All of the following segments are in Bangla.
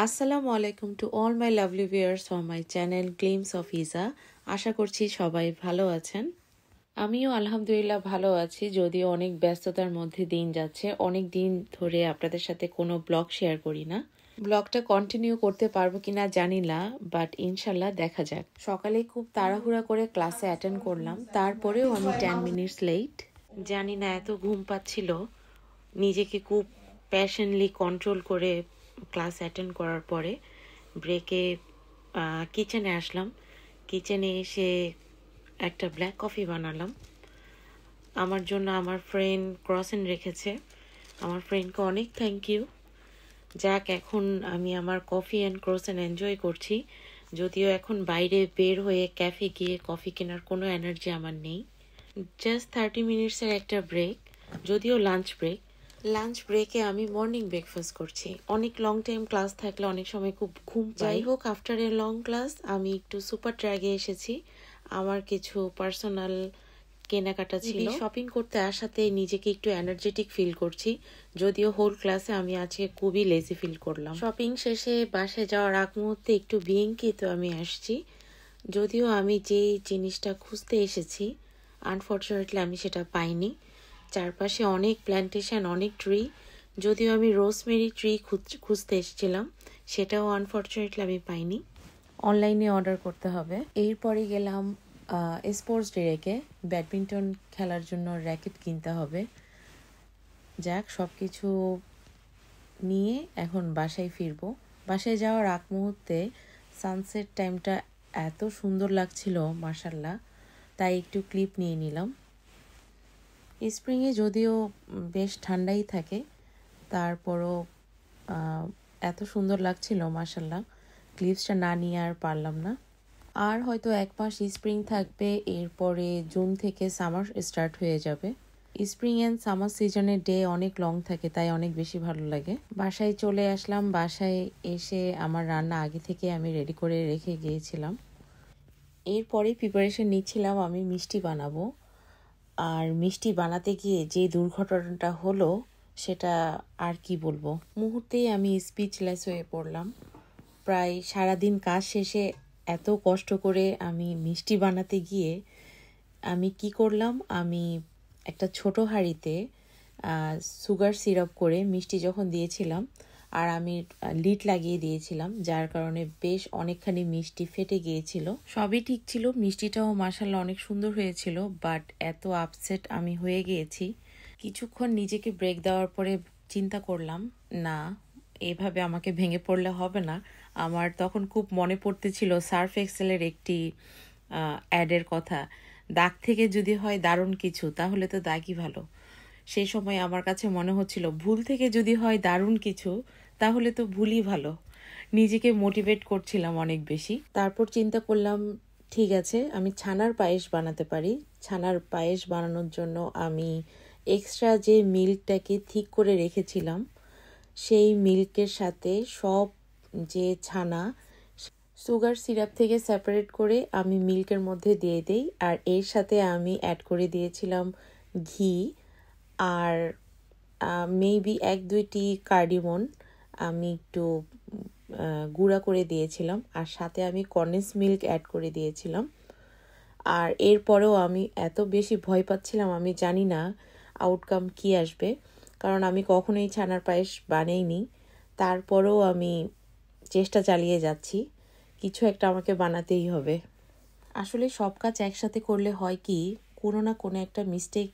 আসসালামু আলাইকুম to all my lovely viewers on my channel glimpse of ইজা। আশা করছি সবাই ভালো আছেন। আমিও আলহামদুলিল্লাহ ভালো আছি, যদিও অনেক ব্যস্ততার মধ্যে দিন যাচ্ছে। অনেক দিন ধরে আপনাদের সাথে কোনো ব্লগ শেয়ার করি না। ব্লগটা কন্টিনিউ করতে পারবো কিনা জানি না, বাট ইনশাল্লাহ দেখা যাক। সকালে খুব তাড়াহুড়া করে ক্লাসে অ্যাটেন্ড করলাম, তারপরেও আমি 10 মিনিটস লেট। জানি না এত ঘুম পাচ্ছিল, নিজেকে খুব প্যাশনলি কন্ট্রোল করে ক্লাস অ্যাটেন্ড করার পরে ব্রেকে কিচেনে আসলাম। কিচেনে এসে একটা ব্ল্যাক কফি বানালাম। আমার জন্য আমার ফ্রেন্ড ক্রসেন্ট রেখেছে, আমার ফ্রেন্ডকে অনেক থ্যাংক ইউ। যাক, এখন আমি আমার কফি অ্যান্ড ক্রসেন্ট এনজয় করছি, যদিও এখন বাইরে বের হয়ে ক্যাফে গিয়ে কফি কেনার কোনো এনার্জি আমার নেই। জাস্ট 30 মিনিটসের একটা ব্রেক, যদিও লাঞ্চ ব্রেকে আমি মর্নিং ব্রেকফাস্ট করছি। অনেক লং টাইম ক্লাস থাকলে অনেক সময় খুব ঘুম পাই। যাই হোক, আফটার এ লং ক্লাস আমি একটু সুপার ট্র্যাগে এসেছি। আমার কিছু পার্সোনাল কেনাকাটা ছিল। শপিং করতে আসাতে নিজেকে একটু এনার্জেটিক ফিল করছি, যদিও হোল ক্লাসে আমি আজকে খুবই লেজি ফিল করলাম। শপিং শেষে বাসায় যাওয়ার আগ মুহূর্তে একটু বিএনকিতে আমি আসছি, যদিও আমি যে জিনিসটা খুঁজতে এসেছি আনফর্চুনেটলি আমি সেটা পাইনি। চারপাশে অনেক প্ল্যান্টেশন, অনেক ট্রি, যদিও আমি রোজমেরি ট্রি খুঁজতে এসেছিলাম, সেটাও আনফর্চুনেটলি আমি পাইনি। অনলাইনে অর্ডার করতে হবে। এরপরে গেলাম স্পোর্টস ডেকে, ব্যাডমিন্টন খেলার জন্য র্যাকেট কিনতে হবে। যাক, সব কিছু নিয়ে এখন বাসায় ফিরবো। বাসায় যাওয়ার আগ মুহূর্তে সানসেট টাইমটা এত সুন্দর লাগছিল মাশাআল্লাহ, তাই একটু ক্লিপ নিয়ে নিলাম। স্প্রিংয়ে যদিও বেশ ঠান্ডাই থাকে, তারপরও এত সুন্দর লাগছিল মাশাআল্লাহ, ক্লিপসটা না নিয়ে আর পারলাম না। আর হয়তো 1 মাস স্প্রিং থাকবে, এরপরে জুন থেকে সামার স্টার্ট হয়ে যাবে। স্প্রিং অ্যান্ড সামার সিজনের ডে অনেক লং থাকে, তাই অনেক বেশি ভালো লাগে। বাসায় চলে আসলাম। বাসায় এসে আমার রান্না আগে থেকে আমি রেডি করে রেখে গিয়েছিলাম। এরপরে প্রিপারেশন নিচ্ছিলাম আমি মিষ্টি বানাবো। আর মিষ্টি বানাতে গিয়ে যে দুর্ঘটনাটা হলো সেটা আর কি বলবো, মুহূর্তেই আমি স্পিচলেস হয়ে পড়লাম। প্রায় সারাদিন কাজ শেষে এত কষ্ট করে আমি মিষ্টি বানাতে গিয়ে আমি কি করলাম, আমি একটা ছোট হাঁড়িতে সুগার সিরাপ করে মিষ্টি যখন দিয়েছিলাম, আর আমি লিড লাগিয়ে দিয়েছিলাম, যার কারণে বেশ অনেকখানি মিষ্টি ফেটে গিয়েছিল। সবই ঠিক ছিল, মিষ্টিটাও মাশাআল্লাহ অনেক সুন্দর হয়েছিল, বাট এত আপসেট আমি হয়ে গিয়েছি। কিছুক্ষণ নিজেকে ব্রেক দেওয়ার পরে চিন্তা করলাম, না, এভাবে আমাকে ভেঙে পড়লে হবে না। আমার তখন খুব মনে পড়তেছিল সার্ফ এক্সেলের একটি অ্যাডের কথা, দাগ থেকে যদি হয় দারুণ কিছু, তাহলে তো দাগই ভালো। সেই সময় আমার কাছে মনে হচ্ছিল ভুল থেকে যদি হয় দারুণ কিছু, তাহলে তো ভুলই ভালো। নিজেকে মোটিভেট করছিলাম অনেক বেশি। তারপর চিন্তা করলাম, ঠিক আছে, আমি ছানার পায়েস বানাতে পারি। ছানার পায়েস বানানোর জন্য আমি এক্সট্রা যে মিল্কটাকে ঠিক করে রেখেছিলাম, সেই মিল্কের সাথে সব যে ছানা সুগার সিরাপ থেকে সেপারেট করে আমি মিল্কের মধ্যে দিয়ে দিই, আর এর সাথে আমি অ্যাড করে দিয়েছিলাম ঘি, আর মেবি 1-2টি কার্ডিমন আমি একটু গুঁড়া করে দিয়েছিলাম, আর সাথে আমি কন্ডেন্স মিল্ক অ্যাড করে দিয়েছিলাম। আর এরপরেও আমি এত বেশি ভয় পাচ্ছিলাম, আমি জানি না আউটকাম কি আসবে, কারণ আমি কখনোই ছানার পায়েস বানাইনি। তারপরেও আমি চেষ্টা চালিয়ে যাচ্ছি, কিছু একটা আমাকে বানাতেই হবে। আসলে সব কাজ একসাথে করলে হয় কি, কোনো না কোনো একটা মিস্টেক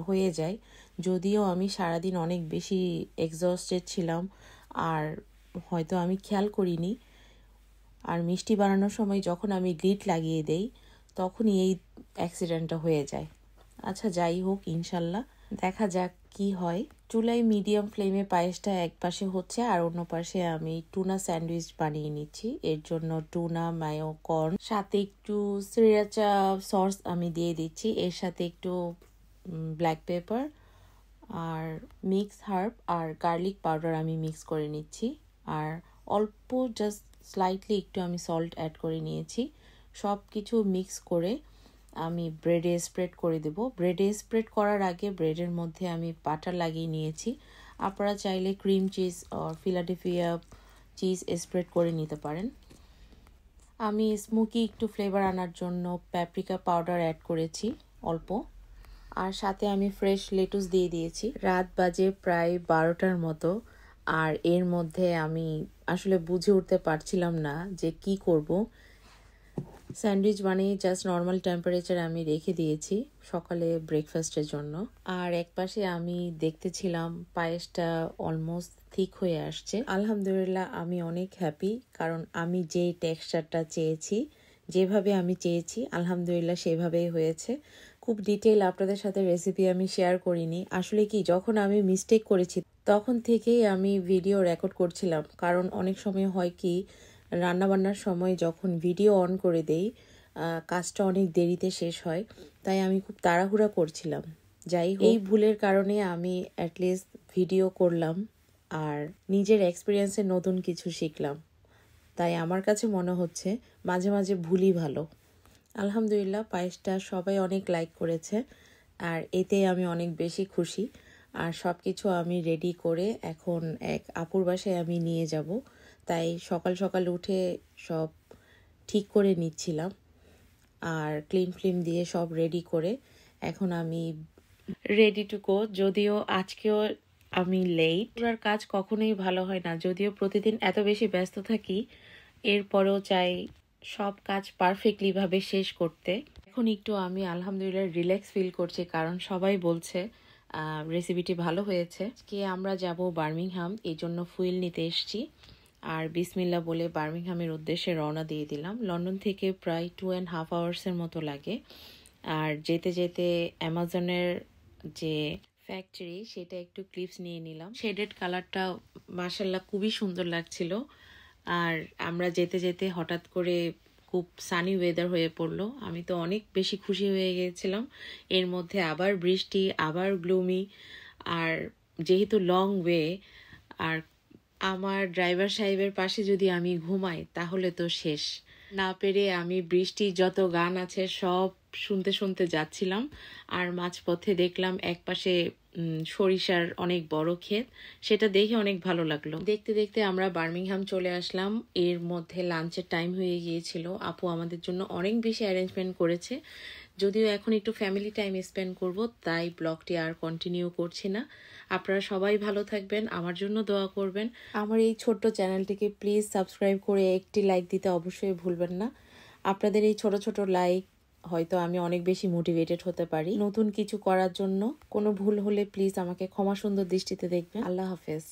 হয়ে যায়। যদিও আমি সারাদিন অনেক বেশি এক্সস্টেড ছিলাম, আর হয়তো আমি খেয়াল করিনি। আর মিষ্টি বানানোর সময় যখন আমি লিড লাগিয়ে দেই, তখনই এই অ্যাক্সিডেন্টটা হয়ে যায়। আচ্ছা, যাই হোক, ইনশাল্লাহ দেখা যাক কি হয়। চুলায় মিডিয়াম ফ্লেমে পায়েসটা এক পাশে হচ্ছে, আর অন্য পাশে আমি টুনা স্যান্ডউইচ বানিয়ে নিচ্ছি। এর জন্য টুনা, মায়ো, কর্ন, সাথে একটু শ্রীরাচা সস আমি দিয়ে দিচ্ছি, এর সাথে একটু ব্ল্যাক পেপার আর মিক্স হার্ব আর গার্লিক পাউডার আমি মিক্স করে নিচ্ছি, আর অল্প জাস্ট স্লাইটলি একটু আমি সল্ট অ্যাড করে নিয়েছি। সব কিছু মিক্স করে আমি ব্রেডে স্প্রেড করে দেব। ব্রেডে স্প্রেড করার আগে ব্রেডের মধ্যে আমি বাটার লাগিয়ে নিয়েছি। আপনারা চাইলে ক্রিম চিজ আর ফিলাডেলফিয়া চিজ স্প্রেড করে নিতে পারেন। আমি স্মোকি একটু ফ্লেভার আনার জন্য প্যাপ্রিকা পাউডার অ্যাড করেছি অল্প, আর সাথে আমি ফ্রেশ লেটুস দিয়ে দিয়েছি। রাত বাজে প্রায় 12টার মতো, আর এর মধ্যে আমি আসলে বুঝে উঠতে পারছিলাম না যে কি করব। স্যান্ডউইচ বানিয়ে জাস্ট নর্মাল টেম্পারেচার আমি রেখে দিয়েছি সকালে ব্রেকফাস্টের জন্য। আর একপাশে আমি দেখতেছিলাম পায়েসটা অলমোস্ট ঠিক হয়ে আসছে। আলহামদুলিল্লাহ আমি অনেক হ্যাপি, কারণ আমি যে টেক্সচারটা চেয়েছি, যেভাবে আমি চেয়েছি আলহামদুলিল্লাহ সেভাবেই হয়েছে। খুব ডিটেইল আপনাদের সাথে রেসিপি আমি শেয়ার করিনি। আসলে কি, যখন আমি মিস্টেক করেছি তখন থেকেই আমি ভিডিও রেকর্ড করছিলাম, কারণ অনেক সময় হয় কি, রান্নাবান্নার সময় যখন ভিডিও অন করে দেই কাজটা অনেক দেরিতে শেষ হয়, তাই আমি খুব তাড়াহুড়া করছিলাম। যাই হোক, এই ভুলের কারণে আমি অ্যাটলিস্ট ভিডিও করলাম আর নিজের এক্সপিরিয়েন্সে নতুন কিছু শিখলাম। তাই আমার কাছে মনে হচ্ছে মাঝে মাঝে ভুলই ভালো। আলহামদুলিল্লাহ পায়েসটা সবাই অনেক লাইক করেছে, আর এতে আমি অনেক বেশি খুশি। আর সব কিছু আমি রেডি করে এখন এক আপুর বাসায় আমি নিয়ে যাব, তাই সকাল সকাল উঠে সব ঠিক করে নিচ্ছিলাম আর ক্লিন ফ্লিন দিয়ে সব রেডি করে এখন আমি রেডি টু গো। যদিও আজকেও আমি লেট, পুরার কাজ কখনোই ভালো হয় না, যদিও প্রতিদিন এত বেশি ব্যস্ত থাকি, এরপরেও চাই সব কাজ পারফেক্টলি ভাবে শেষ করতে। এখন একটু আমি আলহামদুলিল্লাহ রিল্যাক্স ফিল করছি, কারণ সবাই বলছে রেসিপিটি ভালো হয়েছে। আজকে আমরা যাব বার্মিংহাম, এই জন্য ফুয়েল নিতে এসেছি। আর বিসমিল্লাহ বলে বার্মিংহামের উদ্দেশ্যে রওনা দিয়ে দিলাম। লন্ডন থেকে প্রায় 2.5 আওয়ার্সের মতো লাগে। আর যেতে যেতে অ্যামাজনের যে ফ্যাক্টরি সেটা একটু ক্লিপস নিয়ে নিলাম। শেডেড কালারটা মাশাআল্লাহ খুবই সুন্দর লাগছিল। আর আমরা যেতে যেতে হঠাৎ করে খুব সানি ওয়েদার হয়ে পড়লো। আমি তো অনেক বেশি খুশি হয়ে গিয়েছিলাম। এর মধ্যে আবার বৃষ্টি, আবার গ্লুমি। আর যেহেতু লং ওয়ে, আর আমার ড্রাইভার সাহেবের পাশে যদি আমি ঘুমাই তাহলে তো শেষ। না পেরে আমি বৃষ্টির যত গান আছে সব শুনতে শুনতে যাচ্ছিলাম। আর মাঝপথে দেখলাম একপাশে সরিষার অনেক বড় ক্ষেত, সেটা দেখে অনেক ভালো লাগলো। দেখতে দেখতে আমরা বার্মিংহাম চলে আসলাম। এর মধ্যে লাঞ্চের টাইম হয়ে গিয়েছিল। আপু আমাদের জন্য অনেক বেশি অ্যারেঞ্জমেন্ট করেছে। যদিও এখন একটু ফ্যামিলি টাইম স্পেন্ড করব, তাই ব্লগটি আর কন্টিনিউ করছি না। আপনারা সবাই ভালো থাকবেন, আমার জন্য দোয়া করবেন। আমার এই ছোট্ট চ্যানেলটিকে প্লিজ সাবস্ক্রাইব করে একটি লাইক দিতে অবশ্যই ভুলবেন না। আপনাদের এই ছোট ছোট লাইক হয়তো আমি অনেক বেশি মোটিভেটেড হতে পারি নতুন কিছু করার জন্য। কোনো ভুল হলে প্লিজ আমাকে ক্ষমা সুন্দর দৃষ্টিতে দেখবেন। আল্লাহ হাফেজ।